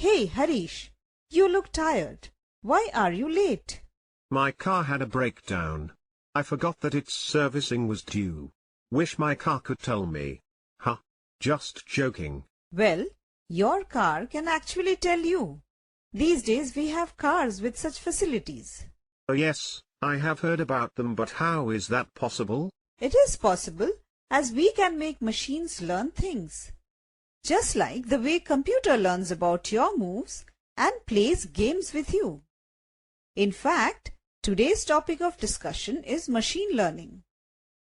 Hey Harish, you look tired. Why are you late? My car had a breakdown. I forgot that its servicing was due. Wish my car could tell me. Huh, just joking. Well, your car can actually tell you. These days we have cars with such facilities. Oh yes, I have heard about them, but how is that possible? It is possible, as we can make machines learn things. Just like the way computer learns about your moves and plays games with you. In fact, today's topic of discussion is machine learning.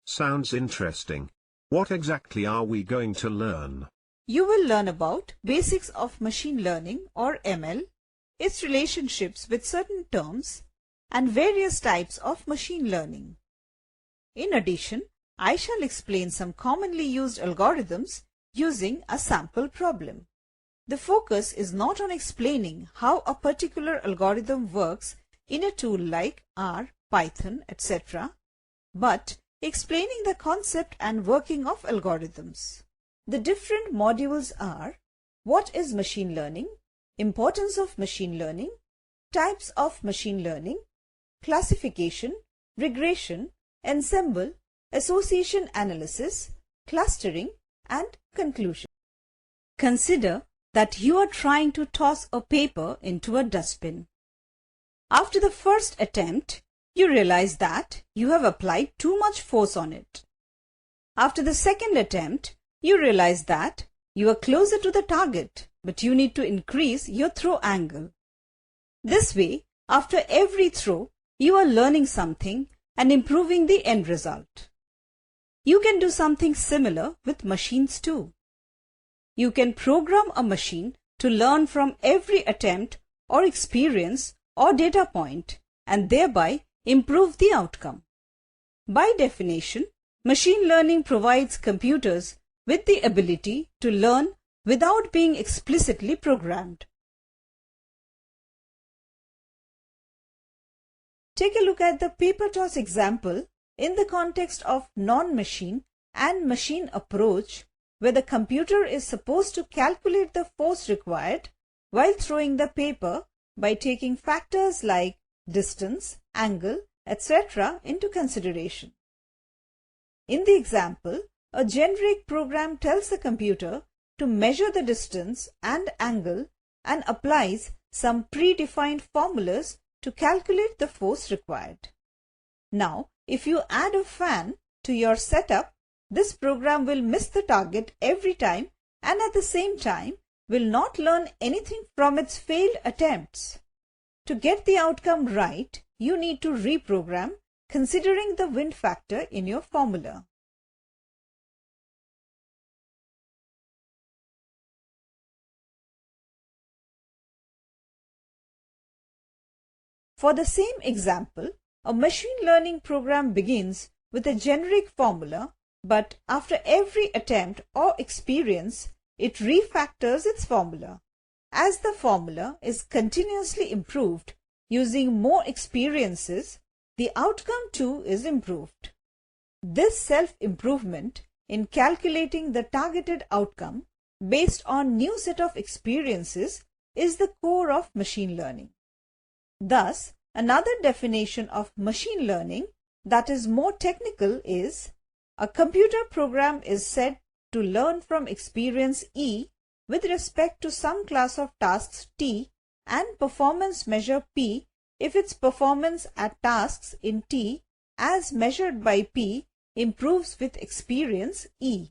Sounds interesting. What exactly are we going to learn? You will learn about basics of machine learning or ML, its relationships with certain terms, and various types of machine learning. In addition, I shall explain some commonly used algorithms using a sample problem. The focus is not on explaining how a particular algorithm works in a tool like R, Python, etc., but explaining the concept and working of algorithms. The different modules are: what is machine learning, importance of machine learning, types of machine learning, classification, regression, ensemble, association analysis, clustering, and conclusion. Consider that you are trying to toss a paper into a dustbin. After the first attempt, you realize that you have applied too much force on it. After the second attempt, you realize that you are closer to the target, but you need to increase your throw angle. This way, after every throw, you are learning something and improving the end result. You can do something similar with machines too. You can program a machine to learn from every attempt or experience or data point and thereby improve the outcome. By definition, machine learning provides computers with the ability to learn without being explicitly programmed. Take a look at the paper toss example in the context of non-machine and machine approach, where the computer is supposed to calculate the force required while throwing the paper by taking factors like distance, angle, etc. into consideration. In the example, a generic program tells the computer to measure the distance and angle and applies some predefined formulas to calculate the force required. Now, if you add a fan to your setup, this program will miss the target every time and at the same time will not learn anything from its failed attempts. To get the outcome right, you need to reprogram considering the wind factor in your formula. For the same example, a machine learning program begins with a generic formula, but after every attempt or experience, it refactors its formula. As the formula is continuously improved using more experiences, the outcome too is improved. This self-improvement in calculating the targeted outcome based on new set of experiences is the core of machine learning. Thus, another definition of machine learning that is more technical is: a computer program is said to learn from experience E with respect to some class of tasks T and performance measure P if its performance at tasks in T as measured by P improves with experience E.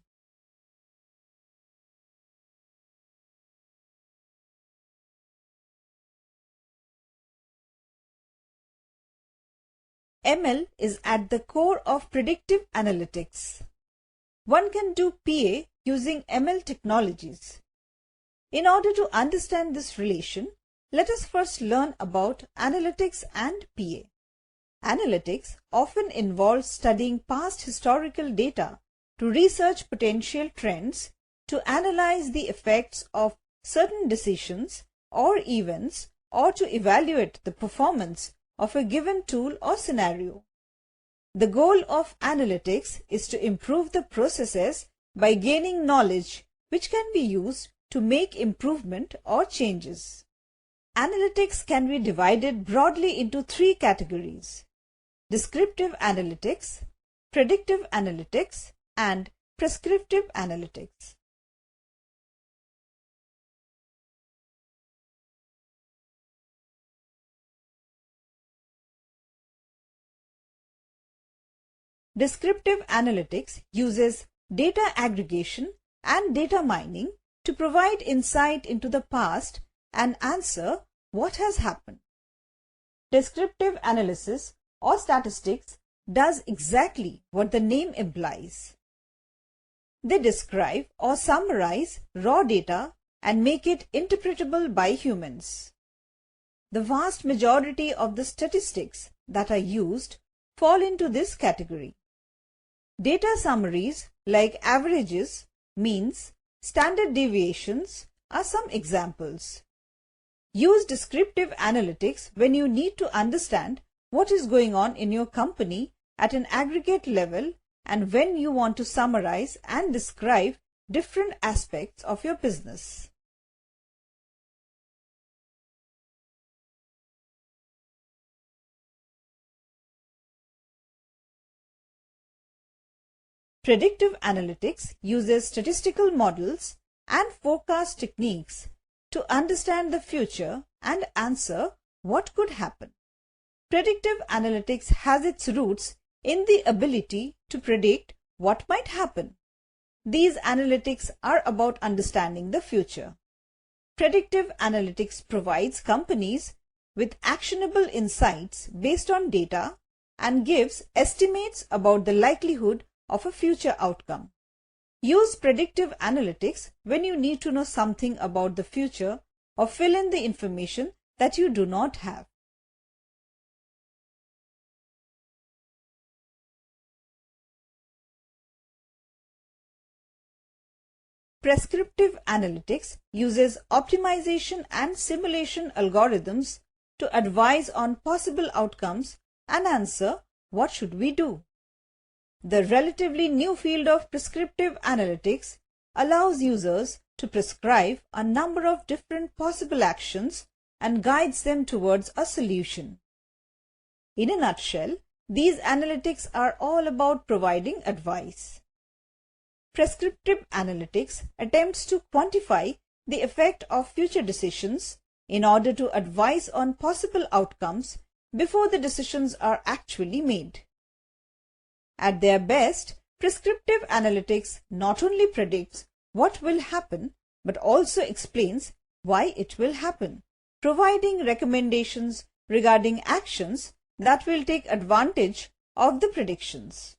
ML is at the core of predictive analytics. One can do PA using ML technologies. In order to understand this relation, let us first learn about analytics and PA. Analytics often involves studying past historical data to research potential trends, to analyze the effects of certain decisions or events, or to evaluate the performance of a given tool or scenario. The goal of analytics is to improve the processes by gaining knowledge which can be used to make improvement or changes. Analytics can be divided broadly into three categories: descriptive analytics, predictive analytics, and prescriptive analytics. Descriptive analytics uses data aggregation and data mining to provide insight into the past and answer what has happened. Descriptive analysis or statistics does exactly what the name implies. They describe or summarize raw data and make it interpretable by humans. The vast majority of the statistics that are used fall into this category. Data summaries like averages, means, standard deviations are some examples. Use descriptive analytics when you need to understand what is going on in your company at an aggregate level and when you want to summarize and describe different aspects of your business. Predictive analytics uses statistical models and forecast techniques to understand the future and answer what could happen. Predictive analytics has its roots in the ability to predict what might happen. These analytics are about understanding the future. Predictive analytics provides companies with actionable insights based on data and gives estimates about the likelihood of a future outcome. Use predictive analytics when you need to know something about the future or fill in the information that you do not have. Prescriptive analytics uses optimization and simulation algorithms to advise on possible outcomes and answer what should we do. The relatively new field of prescriptive analytics allows users to prescribe a number of different possible actions and guides them towards a solution. In a nutshell, these analytics are all about providing advice. Prescriptive analytics attempts to quantify the effect of future decisions in order to advise on possible outcomes before the decisions are actually made. At their best, prescriptive analytics not only predicts what will happen but also explains why it will happen, providing recommendations regarding actions that will take advantage of the predictions.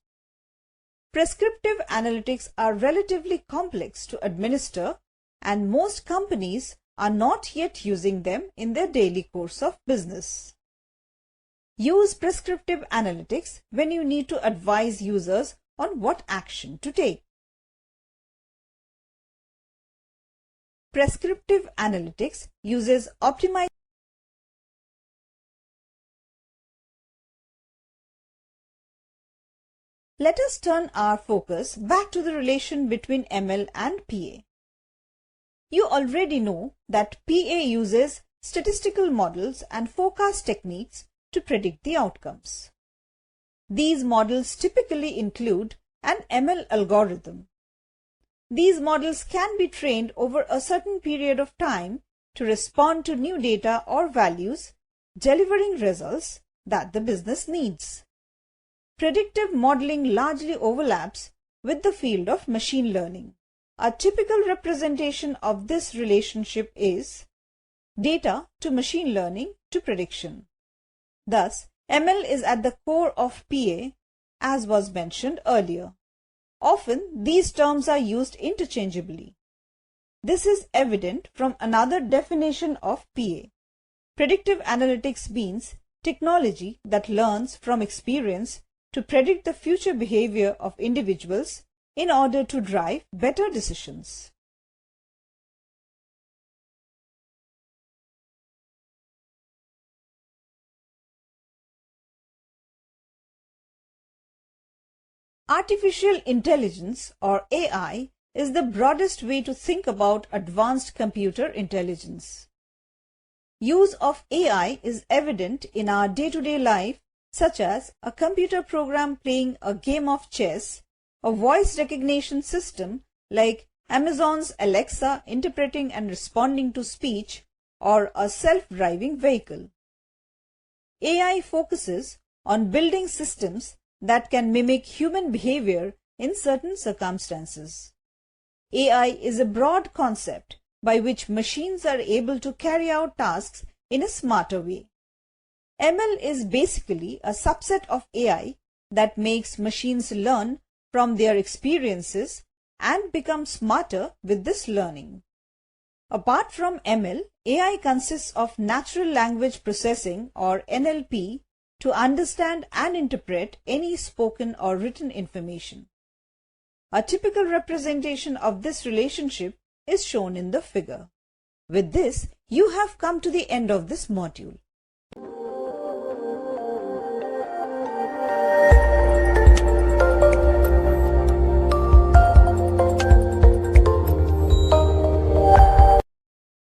Prescriptive analytics are relatively complex to administer, and most companies are not yet using them in their daily course of business. Use prescriptive analytics when you need to advise users on what action to take. Prescriptive analytics uses optimization. Let us turn our focus back to the relation between ML and PA. You already know that PA uses statistical models and forecast techniques to predict the outcomes. These models typically include an ML algorithm. These models can be trained over a certain period of time to respond to new data or values, delivering results that the business needs. Predictive modeling largely overlaps with the field of machine learning. A typical representation of this relationship is data to machine learning to prediction. Thus, ML is at the core of PA, as was mentioned earlier. Often, these terms are used interchangeably. This is evident from another definition of PA. Predictive analytics means technology that learns from experience to predict the future behavior of individuals in order to drive better decisions. Artificial intelligence or AI is the broadest way to think about advanced computer intelligence. Use of AI is evident in our day-to-day life, such as a computer program playing a game of chess, a voice recognition system like Amazon's Alexa interpreting and responding to speech, or a self-driving vehicle. AI focuses on building systems that can mimic human behavior in certain circumstances. AI is a broad concept by which machines are able to carry out tasks in a smarter way. ML is basically a subset of AI that makes machines learn from their experiences and become smarter with this learning. Apart from ML, AI consists of natural language processing or NLP to understand and interpret any spoken or written information. A typical representation of this relationship is shown in the figure. With this, you have come to the end of this module.